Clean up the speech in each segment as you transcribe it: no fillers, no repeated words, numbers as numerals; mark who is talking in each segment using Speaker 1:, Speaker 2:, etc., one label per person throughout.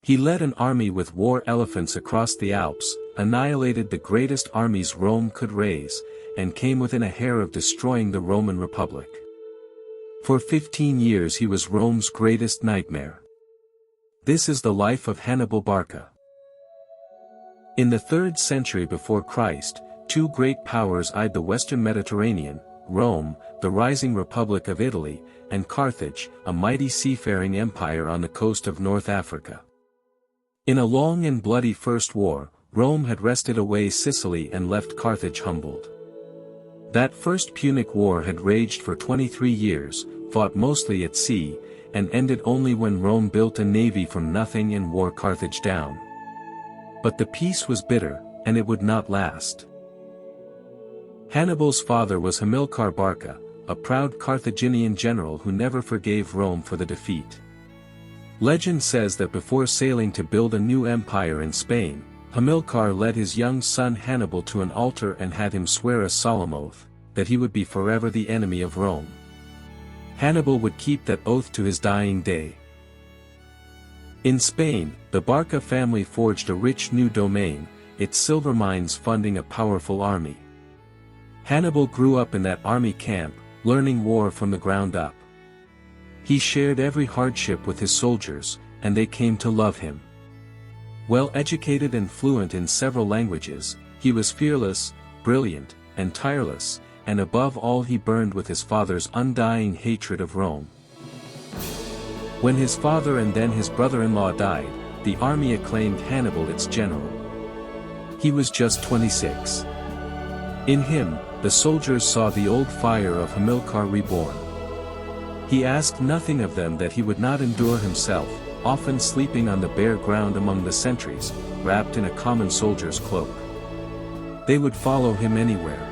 Speaker 1: He led an army with war elephants across the Alps, annihilated the greatest armies Rome could raise, and came within a hair of destroying the Roman Republic. For 15 years he was Rome's greatest nightmare. This is the life of Hannibal Barca. In the 3rd century before Christ, two great powers eyed the western Mediterranean: Rome, the rising Republic of Italy, and Carthage, a mighty seafaring empire on the coast of North Africa. In a long and bloody first war, Rome had wrested away Sicily and left Carthage humbled. That First Punic War had raged for 23 years, fought mostly at sea, and ended only when Rome built a navy from nothing and wore Carthage down. But the peace was bitter, and it would not last. Hannibal's father was Hannibal Barca, a proud Carthaginian general who never forgave Rome for the defeat. Legend says that before sailing to build a new empire in Spain, Hamilcar led his young son Hannibal to an altar and had him swear a solemn oath, that he would be forever the enemy of Rome. Hannibal would keep that oath to his dying day. In Spain, the Barca family forged a rich new domain, its silver mines funding a powerful army. Hannibal grew up in that army camp, learning war from the ground up. He shared every hardship with his soldiers, and they came to love him. Well educated and fluent in several languages, he was fearless, brilliant, and tireless, and above all he burned with his father's undying hatred of Rome. When his father and then his brother-in-law died, the army acclaimed Hannibal its general. He was just 26. In him, the soldiers saw the old fire of Hamilcar reborn. He asked nothing of them that he would not endure himself, often sleeping on the bare ground among the sentries, wrapped in a common soldier's cloak. They would follow him anywhere.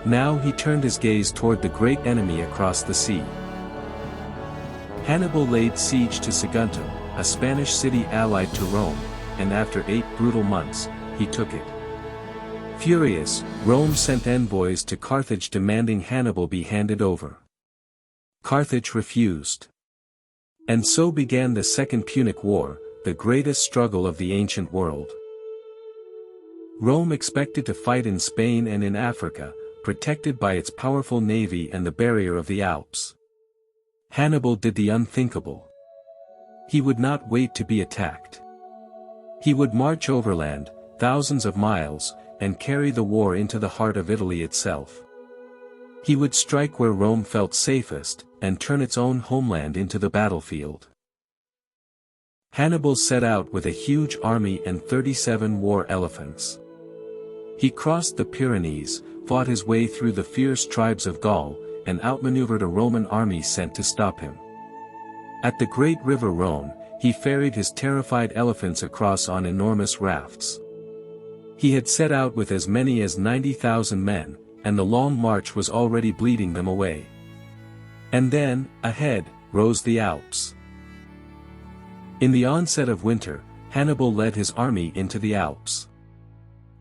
Speaker 1: Now he turned his gaze toward the great enemy across the sea. Hannibal laid siege to Saguntum, a Spanish city allied to Rome, and after 8 brutal months, he took it. Furious, Rome sent envoys to Carthage demanding Hannibal be handed over. Carthage refused. And so began the Second Punic War, the greatest struggle of the ancient world. Rome expected to fight in Spain and in Africa, protected by its powerful navy and the barrier of the Alps. Hannibal did the unthinkable. He would not wait to be attacked. He would march overland, thousands of miles, and carry the war into the heart of Italy itself. He would strike where Rome felt safest, and turn its own homeland into the battlefield. Hannibal set out with a huge army and 37 war elephants. He crossed the Pyrenees, fought his way through the fierce tribes of Gaul, and outmaneuvered a Roman army sent to stop him. At the great river Rhone, he ferried his terrified elephants across on enormous rafts. He had set out with as many as 90,000 men, and the long march was already bleeding them away. And then, ahead, rose the Alps. In the onset of winter, Hannibal led his army into the Alps.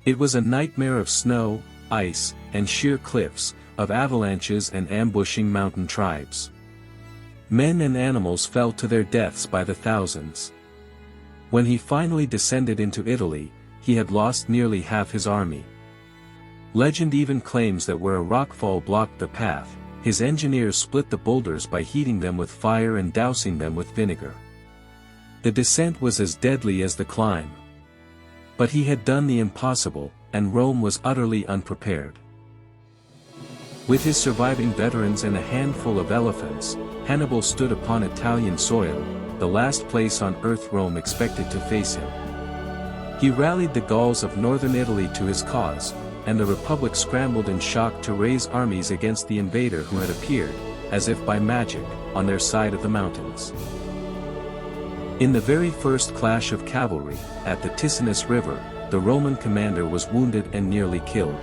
Speaker 1: It was a nightmare of snow, ice, and sheer cliffs, of avalanches and ambushing mountain tribes. Men and animals fell to their deaths by the thousands. When he finally descended into Italy, he had lost nearly half his army. Legend even claims that where a rockfall blocked the path, his engineers split the boulders by heating them with fire and dousing them with vinegar. The descent was as deadly as the climb. But he had done the impossible, and Rome was utterly unprepared. With his surviving veterans and a handful of elephants, Hannibal stood upon Italian soil, the last place on earth Rome expected to face him. He rallied the Gauls of northern Italy to his cause, and the Republic scrambled in shock to raise armies against the invader who had appeared, as if by magic, on their side of the mountains. In the very first clash of cavalry, at the Ticinus River, the Roman commander was wounded and nearly killed.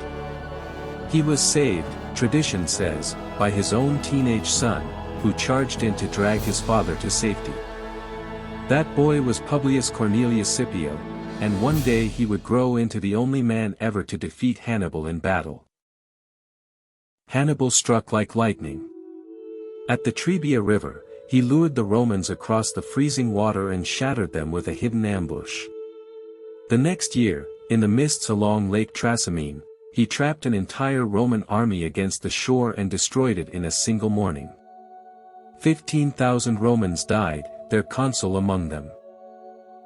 Speaker 1: He was saved, tradition says, by his own teenage son, who charged in to drag his father to safety. That boy was Publius Cornelius Scipio, and one day he would grow into the only man ever to defeat Hannibal in battle. Hannibal struck like lightning. At the Trebia River, he lured the Romans across the freezing water and shattered them with a hidden ambush. The next year, in the mists along Lake Trasimene, he trapped an entire Roman army against the shore and destroyed it in a single morning. 15,000 Romans died, their consul among them.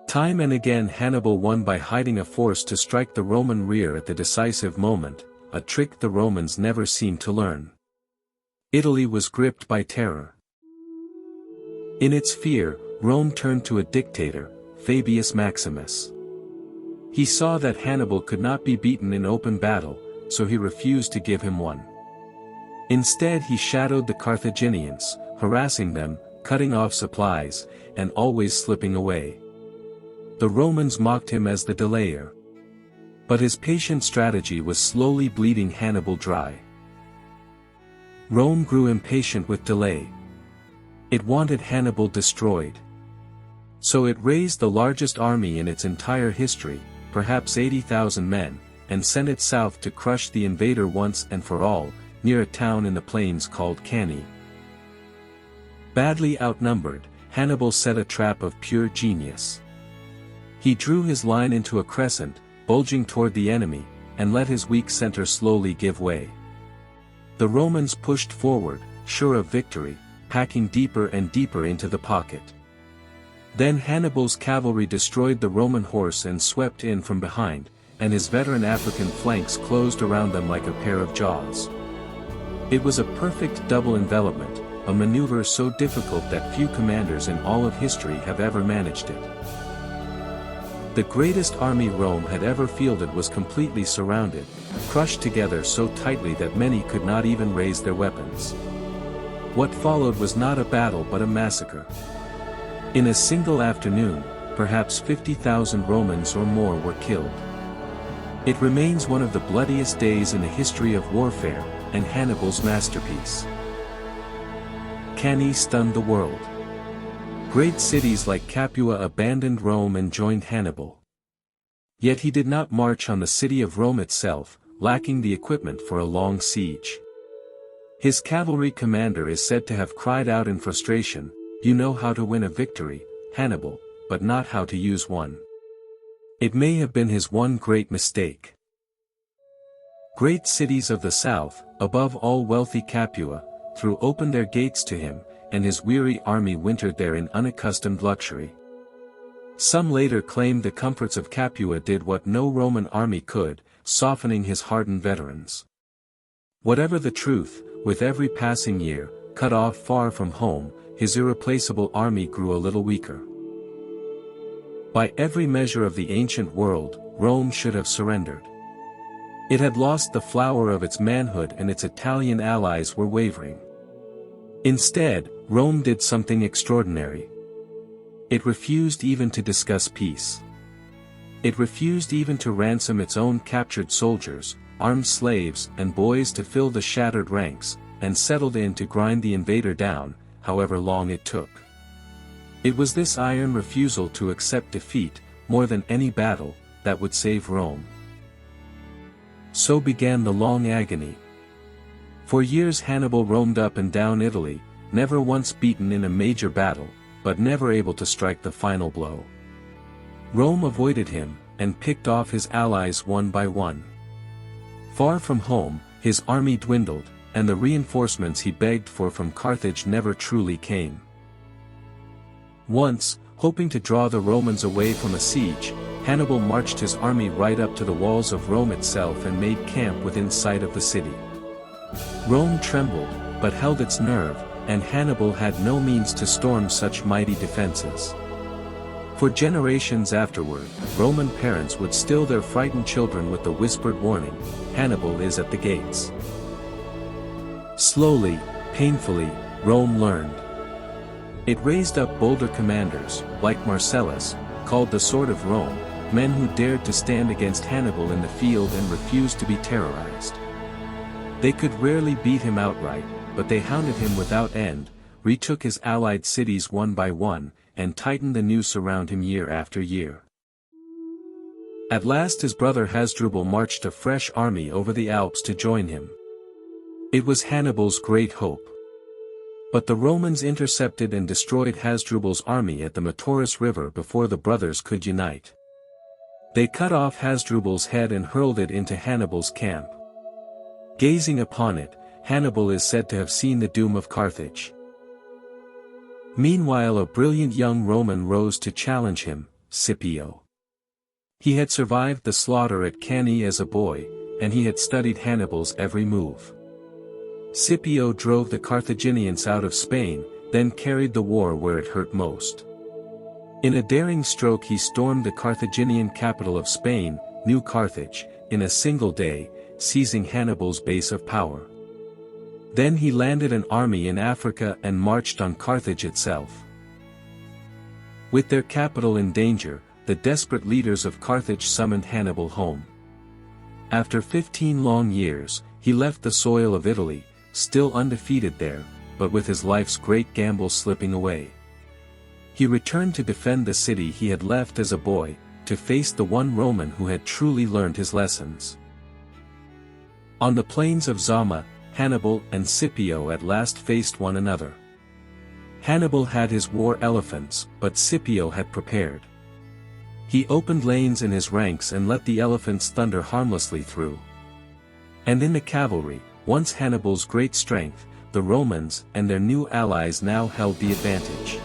Speaker 1: Time and again Hannibal won by hiding a force to strike the Roman rear at the decisive moment, a trick the Romans never seemed to learn. Italy was gripped by terror. In its fear, Rome turned to a dictator, Fabius Maximus. He saw that Hannibal could not be beaten in open battle, so he refused to give him one. Instead he shadowed the Carthaginians, harassing them, cutting off supplies, and always slipping away. The Romans mocked him as the delayer. But his patient strategy was slowly bleeding Hannibal dry. Rome grew impatient with delay. It wanted Hannibal destroyed. So it raised the largest army in its entire history, perhaps 80,000 men, and sent it south to crush the invader once and for all, near a town in the plains called Cannae. Badly outnumbered, Hannibal set a trap of pure genius. He drew his line into a crescent, bulging toward the enemy, and let his weak center slowly give way. The Romans pushed forward, sure of victory, packing deeper and deeper into the pocket. Then Hannibal's cavalry destroyed the Roman horse and swept in from behind, and his veteran African flanks closed around them like a pair of jaws. It was a perfect double envelopment, a maneuver so difficult that few commanders in all of history have ever managed it. The greatest army Rome had ever fielded was completely surrounded, crushed together so tightly that many could not even raise their weapons. What followed was not a battle but a massacre. In a single afternoon, perhaps 50,000 Romans or more were killed. It remains one of the bloodiest days in the history of warfare, and Hannibal's masterpiece. Cannae stunned the world. Great cities like Capua abandoned Rome and joined Hannibal. Yet he did not march on the city of Rome itself, lacking the equipment for a long siege. His cavalry commander is said to have cried out in frustration, "You know how to win a victory, Hannibal, but not how to use one." It may have been his one great mistake. Great cities of the south, above all wealthy Capua, threw open their gates to him, and his weary army wintered there in unaccustomed luxury. Some later claimed the comforts of Capua did what no Roman army could, softening his hardened veterans. Whatever the truth, with every passing year, cut off far from home, his irreplaceable army grew a little weaker. By every measure of the ancient world, Rome should have surrendered. It had lost the flower of its manhood and its Italian allies were wavering. Instead, Rome did something extraordinary. It refused even to discuss peace. It refused even to ransom its own captured soldiers, armed slaves and boys to fill the shattered ranks, and settled in to grind the invader down, however long it took. It was this iron refusal to accept defeat, more than any battle, that would save Rome. So began the long agony. For years Hannibal roamed up and down Italy, never once beaten in a major battle, but never able to strike the final blow. Rome avoided him, and picked off his allies one by one. Far from home, his army dwindled, and the reinforcements he begged for from Carthage never truly came. Once, hoping to draw the Romans away from a siege, Hannibal marched his army right up to the walls of Rome itself and made camp within sight of the city. Rome trembled, but held its nerve, and Hannibal had no means to storm such mighty defenses. For generations afterward, Roman parents would still their frightened children with the whispered warning, "Hannibal is at the gates." Slowly, painfully, Rome learned. It raised up bolder commanders, like Marcellus, called the Sword of Rome, men who dared to stand against Hannibal in the field and refused to be terrorized. They could rarely beat him outright, but they hounded him without end, retook his allied cities one by one, and tightened the noose around him year after year. At last his brother Hasdrubal marched a fresh army over the Alps to join him. It was Hannibal's great hope. But the Romans intercepted and destroyed Hasdrubal's army at the Metaurus river before the brothers could unite. They cut off Hasdrubal's head and hurled it into Hannibal's camp. Gazing upon it, Hannibal is said to have seen the doom of Carthage. Meanwhile, a brilliant young Roman rose to challenge him, Scipio. He had survived the slaughter at Cannae as a boy, and he had studied Hannibal's every move. Scipio drove the Carthaginians out of Spain, then carried the war where it hurt most. In a daring stroke he stormed the Carthaginian capital of Spain, New Carthage, in a single day, seizing Hannibal's base of power. Then he landed an army in Africa and marched on Carthage itself. With their capital in danger, the desperate leaders of Carthage summoned Hannibal home. After 15 long years, he left the soil of Italy, still undefeated there, but with his life's great gamble slipping away. He returned to defend the city he had left as a boy, to face the one Roman who had truly learned his lessons. On the plains of Zama, Hannibal and Scipio at last faced one another. Hannibal had his war elephants, but Scipio had prepared. He opened lanes in his ranks and let the elephants thunder harmlessly through. And in the cavalry, once Hannibal's great strength, the Romans and their new allies now held the advantage.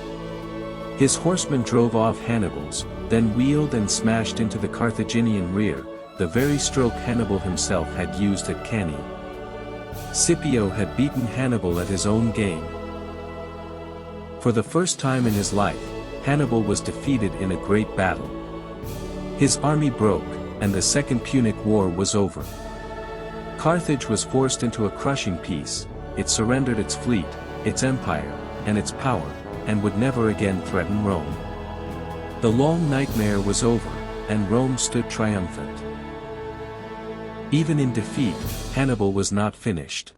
Speaker 1: His horsemen drove off Hannibal's, then wheeled and smashed into the Carthaginian rear, the very stroke Hannibal himself had used at Cannae. Scipio had beaten Hannibal at his own game. For the first time in his life, Hannibal was defeated in a great battle. His army broke, and the Second Punic War was over. Carthage was forced into a crushing peace, it surrendered its fleet, its empire, and its power, and would never again threaten Rome. The long nightmare was over, and Rome stood triumphant. Even in defeat, Hannibal was not finished.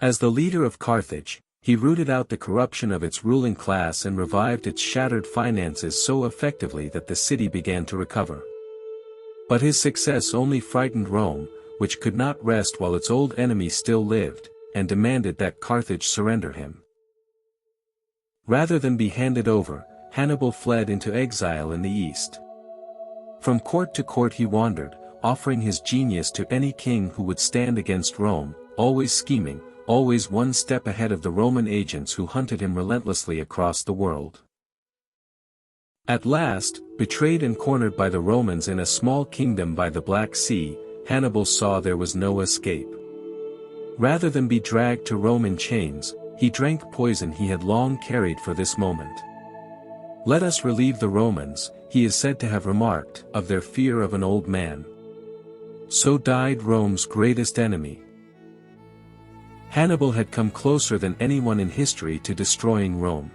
Speaker 1: As the leader of Carthage, he rooted out the corruption of its ruling class and revived its shattered finances so effectively that the city began to recover. But his success only frightened Rome, which could not rest while its old enemy still lived, and demanded that Carthage surrender him. Rather than be handed over, Hannibal fled into exile in the east. From court to court he wandered, offering his genius to any king who would stand against Rome, always scheming, always one step ahead of the Roman agents who hunted him relentlessly across the world. At last, betrayed and cornered by the Romans in a small kingdom by the Black Sea, Hannibal saw there was no escape. Rather than be dragged to Rome in chains, he drank poison he had long carried for this moment. "Let us relieve the Romans," he is said to have remarked, "of their fear of an old man." So died Rome's greatest enemy. Hannibal had come closer than anyone in history to destroying Rome.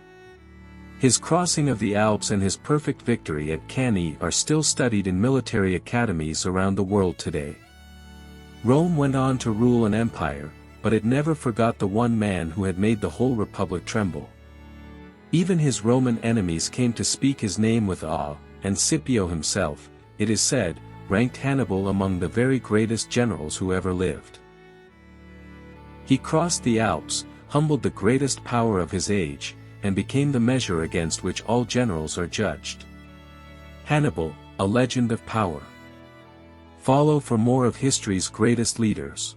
Speaker 1: His crossing of the Alps and his perfect victory at Cannae are still studied in military academies around the world today. Rome went on to rule an empire, but it never forgot the one man who had made the whole republic tremble. Even his Roman enemies came to speak his name with awe, and Scipio himself, it is said, ranked Hannibal among the very greatest generals who ever lived. He crossed the Alps, humbled the greatest power of his age, and became the measure against which all generals are judged. Hannibal, a legend of power. Follow for more of history's greatest leaders.